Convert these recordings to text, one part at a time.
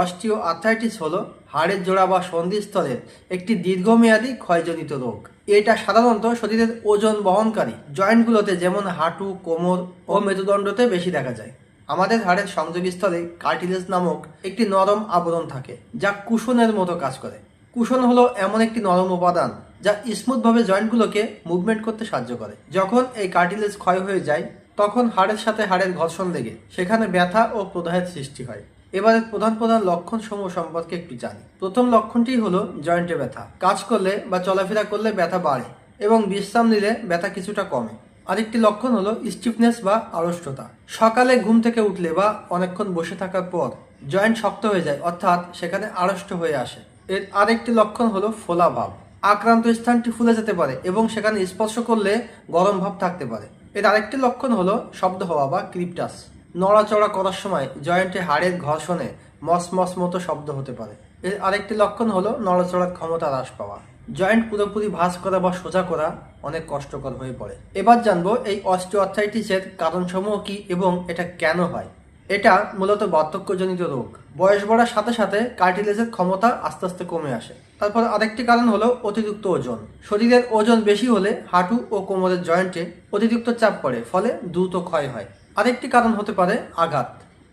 Osteo arthritis হলো হাড়ের জোড়া বা সন্ধিস্থলের একটি দীর্ঘমেয়াদী ক্ষয়জনিত রোগ। এটা সাধারণত শরীরের ওজন বহনকারী জয়েন্টগুলোতে যেমন হাঁটু, কোমর ও মেরুদণ্ডতে বেশি দেখা যায়। আমাদের হাড়ের সংযোগস্থলে কার্টিলেজ নামক একটি নরম আবরণ থাকে, যা কুশনের মতো কাজ করে। কুশন হলো এমন একটি নরম উপাদান যা স্মুথভাবে জয়েন্টগুলোকে মুভমেন্ট করতে সাহায্য করে। যখন এই কার্টিলেজ ক্ষয় হয়ে যায়, তখন হাড়ের সাথে হাড়ের ঘর্ষণ লেগে সেখানে ব্যথা ও প্রদাহের সৃষ্টি হয়। এবারে প্রধান প্রধান লক্ষণ সমূহ সম্পর্কে একটু জানি। প্রথম লক্ষণটি হলো জয়েন্টে ব্যথা। কাজ করলে বা চলাফেরা করলে ব্যথা বাড়ে এবং বিশ্রাম নিলে ব্যথা কিছুটা কমে। আরেকটি লক্ষণ হলো স্টিফনেস বা আড়ষ্টতা। সকালে ঘুম থেকে উঠলে বা অনেকক্ষণ বসে থাকার পর জয়েন্ট শক্ত হয়ে যায়, অর্থাৎ সেখানে আড়ষ্ট হয়ে আসে। এর আরেকটি লক্ষণ হলো ফোলা ভাব। আক্রান্ত স্থানটি ফুলে যেতে পারে এবং সেখানে স্পর্শ করলে গরম ভাব থাকতে পারে। এর আরেকটি লক্ষণ হলো শব্দ হওয়া বা ক্রিপটাস। নড়াচড়া করার সময় জয়েন্টে হাড়ের ঘর্ষণে মস মস মতো শব্দ হতে পারে। এর আরেকটি লক্ষণ হলো নড়াচড়ার ক্ষমতা হ্রাস পাওয়া। জয়েন্ট পুরোপুরি ভাঁজ করা বা সোজা করা অনেক কষ্টকর হয়ে পড়ে। এবার জানবো এই অস্টিওআর্থ্রাইটিসের কারণসমূহ কি এবং এটা কেন হয়। এটা মূলত বার্ধক্যজনিত রোগ। বয়স বাড়ার সাথে সাথে কার্টিলেজের ক্ষমতা আস্তে আস্তে কমে আসে। তারপর আরেকটি কারণ হলো অতিরিক্ত ওজন। শরীরের ওজন বেশি হলে হাঁটু ও কোমরের জয়েন্টে অতিরিক্ত চাপ পড়ে, ফলে দ্রুত ক্ষয় হয়। আরেকটি কারণ হতে পারে আঘাত।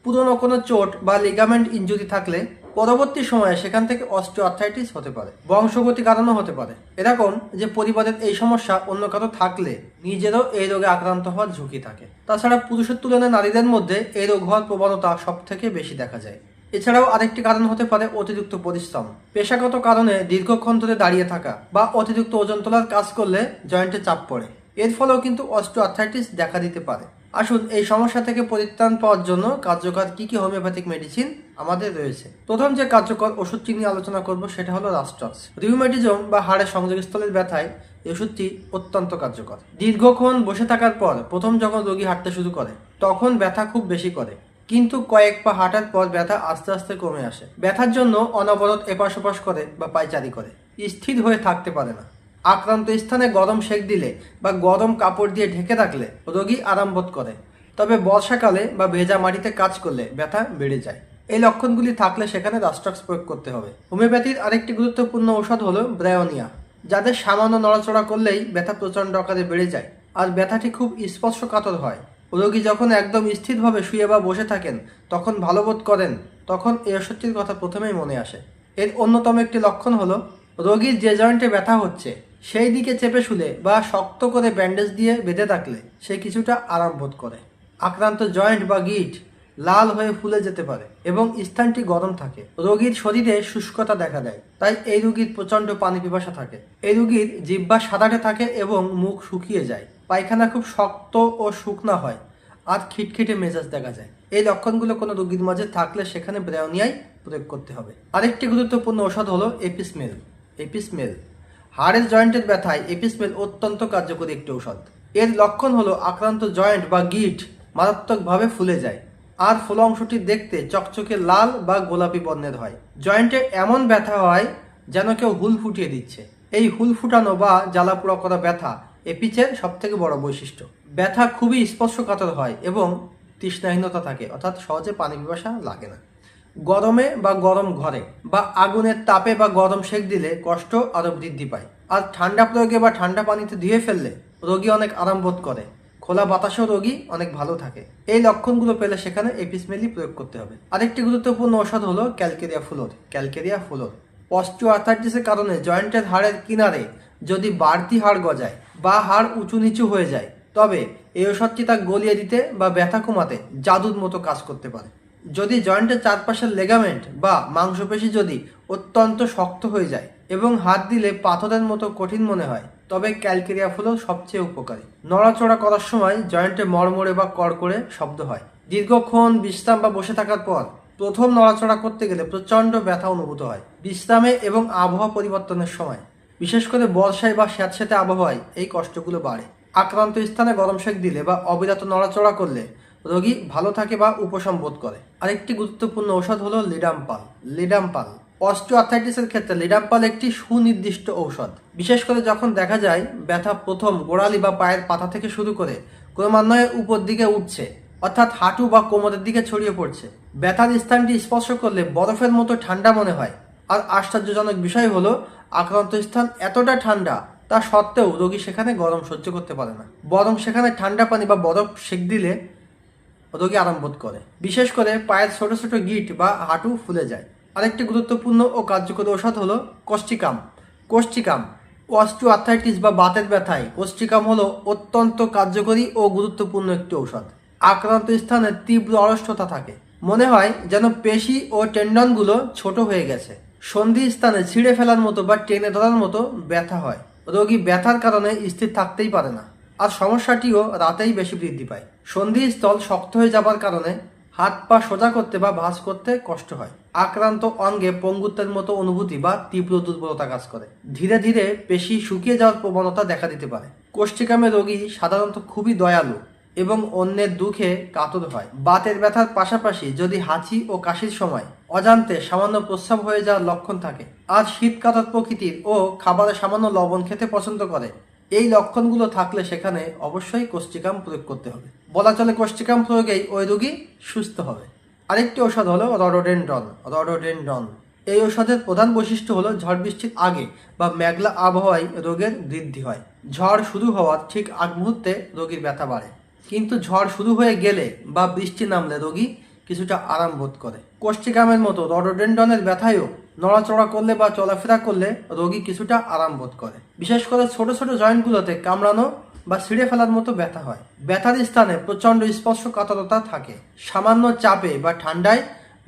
পুরনো কোনো চোট বা লিগামেন্ট ইনজুরি থাকলে পরবর্তী সময়ে সেখান থেকে অস্টিওআর্থ্রাইটিস হতে পারে। বংশগত কারণও হতে পারে। এরকম যে পরিবারের এই সমস্যা অন্য কারো থাকলে নিজেরও এই রোগে আক্রান্ত হওয়ার ঝুঁকি থাকে। তাছাড়া পুরুষের তুলনায় নারীদের মধ্যে এই রোগ হওয়ার প্রবণতা সব থেকে বেশি দেখা যায়। এছাড়াও আরেকটি কারণ হতে পারে অতিরিক্ত পরিশ্রম। পেশাগত কারণে দীর্ঘক্ষণ ধরে দাঁড়িয়ে থাকা বা অতিরিক্ত ওজন তোলার কাজ করলে জয়েন্টে চাপ পড়ে। এর ফলেও কিন্তু অস্টিওআর্থ্রাইটিস দেখা দিতে পারে। আসুন এই সমস্যা থেকে পরিত্রাণ পাওয়ার জন্য কার্যকর কি কি হোমিওপ্যাথিক মেডিসিন আমাদের রয়েছে। প্রথম যে কার্যকর ওষুধটি নিয়ে আলোচনা করব সেটা হলো রাস্টক্স। রিউমেটিজম বা হাড়ের সংযোগস্থলের ব্যথায় এই ওষুধটি অত্যন্ত কার্যকর। দীর্ঘক্ষণ বসে থাকার পর প্রথম যখন রোগী হাঁটতে শুরু করে তখন ব্যথা খুব বেশি করে, কিন্তু কয়েক পা হাঁটার পর ব্যথা আস্তে আস্তে কমে আসে। ব্যথার জন্য অনবরত এপাশ ওপাশ করে বা পায়চারি করে, স্থির হয়ে থাকতে পারে না। আক্রান্ত স্থানে গরম সেক দিলে বা গরম কাপড় দিয়ে ঢেকে রাখলে রোগী আরাম বোধ করে। তবে বর্ষাকালে বা ভেজা মাটিতে কাজ করলে ব্যথা বেড়ে যায়। এই লক্ষণগুলি থাকলে সেখানে রাস্টক্স প্রয়োগ করতে হবে। হোমিওপ্যাথির আরেকটি গুরুত্বপূর্ণ ঔষধ হলো ব্রায়োনিয়া। যাদের সামান্য নড়াচড়া করলেই ব্যথা প্রচণ্ড আকারে বেড়ে যায় আর ব্যথাটি খুব স্পর্শকাতর হয়। রোগী যখন একদম স্থিরভাবে শুয়ে বা বসে থাকেন তখন ভালো বোধ করেন, তখন এই ওষুধটির কথা প্রথমেই মনে আসে। এর অন্যতম একটি লক্ষণ হলো রোগীর যে জয়েন্টে ব্যথা হচ্ছে সেই দিকে চেপে শুলে বা শক্ত করে ব্যান্ডেজ দিয়ে বেঁধে রাখলে সে কিছুটা আরাম বোধ করে। আক্রান্ত জয়েন্ট বা গিঁট লাল হয়ে ফুলে যেতে পারে এবং স্থানটি গরম থাকে। রোগীর শরীরে শুষ্কতা দেখা দেয়, তাই এই রোগীর প্রচণ্ড পানি পিপাসা থাকে। এই রোগীর জিহ্বা সাদাটে থাকে এবং মুখ শুকিয়ে যায়। পায়খানা খুব শক্ত ও শুকনা হয় আর খিটখিটে মেজাজ দেখা যায়। এই লক্ষণগুলো কোনো রোগীর মাঝে থাকলে সেখানে ব্রায়োনিয়াই প্রয়োগ করতে হবে। আরেকটি গুরুত্বপূর্ণ ওষুধ হলো এপিসমেল। এপিসমেল হাড়ের জয়েন্টের ব্যথায় এপিসমেল অত্যন্ত কার্যকরী একটি ঔষধ। এর লক্ষণ হলো আক্রান্ত জয়েন্ট বা গিঁট মারাত্মকভাবে ফুলে যায় আর ফোলা অংশটি দেখতে চকচকে লাল বা গোলাপি বর্ণের হয়। জয়েন্টে এমন ব্যথা হয় যেন কেউ হুল ফুটিয়ে দিচ্ছে। এই হুল ফুটানো বা জ্বালাপোড়া করা ব্যথা এপিসের সবথেকে বড় বৈশিষ্ট্য। ব্যথা খুবই স্পর্শকাতর হয় এবং তৃষ্ণাহীনতা থাকে, অর্থাৎ সহজে পানি পিপাসা লাগে না। গরমে বা গরম ঘরে বা আগুনের তাপে বা গরম সেক দিলে কষ্ট আরও বৃদ্ধি পায়। আর ঠান্ডা প্রয়োগে বা ঠান্ডা পানিতে ধুয়ে ফেললে রোগী অনেক আরাম বোধ করে। খোলা বাতাসেও রোগী অনেক ভালো থাকে। এই লক্ষণগুলো পেলে সেখানে এপিসমেলই প্রয়োগ করতে হবে। আরেকটি গুরুত্বপূর্ণ ঔষধ হলো ক্যালকেরিয়া ফ্লোর। ক্যালকেরিয়া ফ্লোর অস্টিওআর্থ্রাইটিসের কারণে জয়েন্টের হাড়ের কিনারে যদি বাড়তি হাড় গজায় বা হাড় উঁচু নিচু হয়ে যায়, তবে এই ওষুধটি তা গলিয়ে দিতে বা ব্যথা কমাতে জাদুর মতো কাজ করতে পারে। যদি জয়েন্টের চারপাশের লেগামেন্ট বা মাংসপেশি যদি অত্যন্ত শক্ত হয়ে যায় এবং হাত দিলে পাথরের মতো কঠিন মনে হয়, তবে ক্যালকেরিয়া ফ্লোর সবচেয়ে উপকারী। নড়াচড়া করার সময় জয়েন্টে মড়মড়ে বা কড়কড়ে শব্দ হয়। দীর্ঘক্ষণ বিশ্রাম বা বসে থাকার পর প্রথম নড়াচড়া করতে গেলে প্রচণ্ড ব্যথা অনুভূত হয়। বিশ্রামে এবং আবহাওয়া পরিবর্তনের সময়, বিশেষ করে বর্ষায় বা স্যাঁতসেঁতে আবহাওয়ায় এই কষ্টগুলো বাড়ে। আক্রান্ত স্থানে গরম সেক দিলে বা অবিরত নড়াচড়া করলে রোগী ভালো থাকে বা উপশম বোধ করে। আরেকটি গুরুত্বপূর্ণ ঔষধ হলো লিডাম্পাল। লিডাম্পাল অস্টিওআর্থ্রাইটিসের ক্ষেত্রে লিডাম্পাল একটি সুনির্দিষ্ট ঔষধ। বিশেষ করে যখন দেখা যায় ব্যথা প্রথম গোড়ালি বা পায়ের পাতা থেকে শুরু করে ক্রমান্বয়ে উপর দিকে উঠছে, অর্থাৎ হাঁটু বা কোমরের দিকে ছড়িয়ে পড়ছে, ব্যথার স্থানটি স্পর্শ করলে বরফের মতো ঠান্ডা মনে হয়। আর আশ্চর্যজনক বিষয় হলো আক্রান্ত স্থান এতটা ঠান্ডা তা সত্ত্বেও রোগী সেখানে গরম সহ্য করতে পারে না, বরং সেখানে ঠান্ডা পানি বা বরফ সেঁক দিলে রোগী আরাম বোধ করে। বিশেষ করে পায়ের ছোট ছোট গিঁট বা হাঁটু ফুলে যায়। আরেকটি গুরুত্বপূর্ণ ও কার্যকরী ঔষধ হলো কোষ্ঠিকাম। কোষ্ঠিকাম অস্টিওআর্থ্রাইটিস বা বাতের ব্যথায় কোষ্ঠিকাম হলো অত্যন্ত কার্যকরী ও গুরুত্বপূর্ণ একটি ঔষধ। আক্রান্ত স্থানে তীব্র অরষ্টতা থাকে, মনে হয় যেন পেশি ও টেন্ডনগুলো ছোট হয়ে গেছে। সন্ধি স্থানে ছিঁড়ে ফেলার মতো বা টেনে ধরার মতো ব্যথা হয়। রোগী ব্যথার কারণে স্থির থাকতেই পারে না, আর সমস্যাটিও রাতেই বেশি বৃদ্ধি পায়। সন্ধিস্থল শক্ত হয়ে যাবার কারণে হাত পা সোজা করতে বা ভাঁজ করতে কষ্ট হয়। আক্রান্ত অঙ্গে পঙ্গুত্বের মতো অনুভূতি বা তীব্র দুর্বলতা কাজ করে। ধীরে ধীরে পেশি শুকিয়ে যাওয়ার প্রবণতা দেখা দিতে পারে। কোষ্ঠিকামে রোগী সাধারণত খুবই দয়ালু এবং অন্যের দুঃখে কাতর হয়। বাতের ব্যথার পাশাপাশি যদি হাঁচি ও কাশির সময় অজান্তে সামান্য প্রস্রাব হয়ে যাওয়ার লক্ষণ থাকে, আর শীতকাতর প্রকৃতির ও খাবারে সামান্য লবণ খেতে পছন্দ করে, এই লক্ষণগুলো থাকলে সেখানে অবশ্যই কোষ্ঠিকাম প্রয়োগ করতে হবে। বলা চলে কোষ্ঠিকাম প্রয়োগেই ওই রোগী সুস্থ হবে। আরেকটি ঔষধ হলো রডোডেনড্রন। রডোডেনড্রন এই ঔষধের প্রধান বৈশিষ্ট্য হলো ঝড় বৃষ্টির আগে বা মেঘলা আবহাওয়ায় রোগের বৃদ্ধি হয়। ঝড় শুরু হওয়ার ঠিক আগ মুহূর্তে রোগীর ব্যথা বাড়ে, কিন্তু ঝড় শুরু হয়ে গেলে বা বৃষ্টি নামলে রোগী কিছুটা আরাম বোধ করে। কোষ্ঠিকামের মতো রডোডেনড্রনের ব্যথায়ও নড়াচড়া করলে বা চলাফেরা করলে রোগী কিছুটা আরাম বোধ করে। বিশেষ করে ছোট ছোট জয়েন্টগুলোতে কামড়ানো বা ছিঁড়ে ফেলার মতো ব্যথা হয়। ব্যথার স্থানে প্রচণ্ড স্পর্শকাতরতা থাকে, সামান্য চাপে বা ঠান্ডায়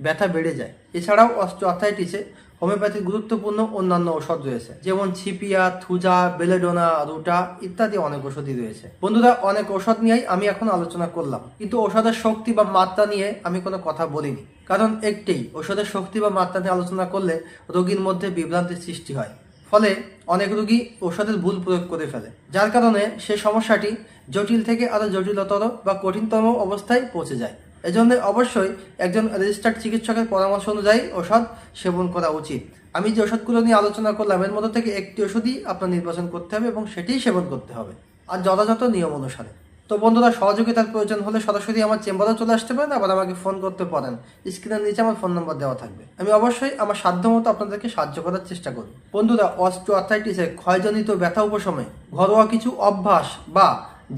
ব্যথা বেড়ে যায়। এছাড়াও অস্টিওআর্থ্রাইটিসে হোমিওপ্যাথির গুরুত্বপূর্ণ অন্যান্য ঔষধ রয়েছে, যেমন ছিপিয়া, থুজা, বেলেডোনা, রুটা ইত্যাদি অনেক ওষুধই রয়েছে। বন্ধুরা, অনেক ঔষধ নিয়েই আমি এখন আলোচনা করলাম, কিন্তু ঔষধের শক্তি বা মাত্রা নিয়ে আমি কোনো কথা বলিনি। কারণ একটাই, ঔষধের শক্তি বা মাত্রা নিয়ে আলোচনা করলে রোগীর মধ্যে বিভ্রান্তির সৃষ্টি হয়। ফলে অনেক রোগী ঔষধের ভুল প্রয়োগ করে ফেলে, যার কারণে সে সমস্যাটি জটিল থেকে আরও জটিলতর বা কঠিনতম অবস্থায় পৌঁছে যায়। এজন্য অবশ্যই একজন রেজিস্টার্ড চিকিৎসকের পরামর্শ অনুযায়ী ওষুধ সেবন করা উচিত। আমি যে ওষুধগুলো নিয়ে আলোচনা করলাম এর মধ্যে থেকে একটি ওষুধই আপনার নির্বাচন করতে হবে এবং সেটিই সেবন করতে হবে, আর যথাযথ নিয়ম অনুসারে। তো বন্ধুরা, সহযোগিতার প্রয়োজন হলে সরাসরি আমার চেম্বারে চলে আসতে পারেন, আবার আমাকে ফোন করতে পারেন। স্ক্রিনের নিচে আমার ফোন নম্বর দেওয়া থাকবে। আমি অবশ্যই আমার সাধ্যমতো আপনাদেরকে সাহায্য করার চেষ্টা করব। বন্ধুরা, অস্টিওআর্থ্রাইটিসের ক্ষয়জনিত ব্যথা উপশমে ঘরোয়া কিছু অভ্যাস বা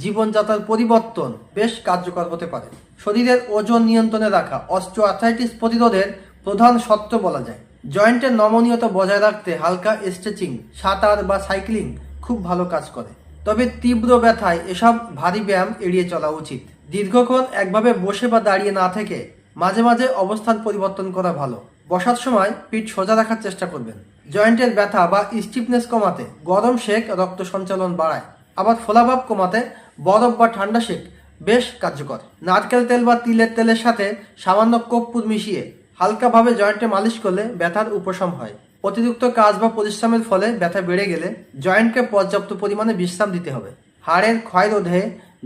জীবনযাত্রার পরিবর্তন বেশ কার্যকর হতে পারে। শরীরের ওজন নিয়ন্ত্রণে রাখা অস্টিওআর্থ্রাইটিস প্রতিরোধের প্রধান সত্য বলা যায়। জয়েন্টের নমনীয়তা বজায় রাখতে হালকা স্ট্রেচিং, সাঁতার বা সাইক্লিং খুব ভালো কাজ করে। তবে তীব্র ব্যথায় এসব ভারী ব্যায়াম এড়িয়ে চলা উচিত। দীর্ঘক্ষণ একভাবে বসে বা দাঁড়িয়ে না থেকে মাঝে মাঝে অবস্থান পরিবর্তন করা ভালো। বসার সময় পিঠ সোজা রাখার চেষ্টা করবেন। জয়েন্টের ব্যথা বা স্টিফনেস কমাতে গরম সেক রক্ত সঞ্চালন বাড়ায়, আবার ফোলাভাব কমাতে বরফ বা ঠান্ডা সেক বেশ কার্যকর। নারকেল তেল বা তিলের তেলের সাথে সামান্য কর্পূর মিশিয়ে হালকাভাবে জয়েন্টে মালিশ করলে ব্যথার উপশম হয়। অতিরিক্ত কাজ বা পরিশ্রমের ফলে ব্যথা বেড়ে গেলে জয়েন্টকে পর্যাপ্ত পরিমাণে বিশ্রাম দিতে হবে। হাড়ের ক্ষয় রোধে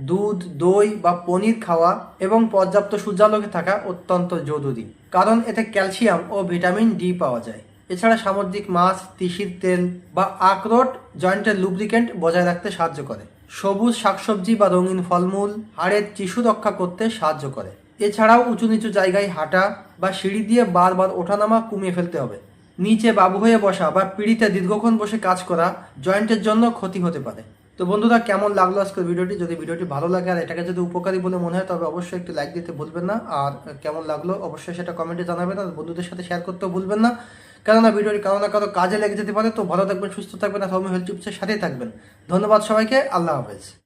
দুধ, দই বা পনির খাওয়া এবং পর্যাপ্ত সূর্যালোকে থাকা অত্যন্ত জরুরি, কারণ এতে ক্যালসিয়াম ও ভিটামিন ডি পাওয়া যায়। এছাড়া সামুদ্রিক মাছ, তিসির তেল বা আখরোট জয়েন্টের লুব্রিকেন্ট বজায় রাখতে সাহায্য করে। সবুজ শাকসবজি বা রঙিন ফলমূল হাড়ের টিস্যু রক্ষা করতে সাহায্য করে। এছাড়াও উঁচু নিচু জায়গায় হাঁটা বা সিঁড়ি দিয়ে বারবার ওঠানামা কমিয়ে ফেলতে হবে। নিচে বাবু হয়ে বসা বা পিঁড়িতে দীর্ঘক্ষণ বসে কাজ করা জয়েন্টের জন্য ক্ষতি হতে পারে। তো বন্ধুরা, কেমন লাগলো আজকের ভিডিওটি? যদি ভিডিওটি ভালো লাগে আর এটাকে যদি উপকারী বলে মনে হয় তবে অবশ্যই একটি লাইক দিতে ভুলবেন না, আর কেমন লাগলো অবশ্যই সেটা কমেন্টে জানাবেন, আর বন্ধুদের সাথে শেয়ার করতেও ভুলবেন না, কেননা ভিডিওটি কারো না কারো কাজে লেগে যেতে পারে। তো ভালো থাকবেন, সুস্থ থাকবেন, আর হোমিও হেলথ টিপসের সাথেই থাকবেন। ধন্যবাদ সবাইকে। আল্লাহ হাফেজ।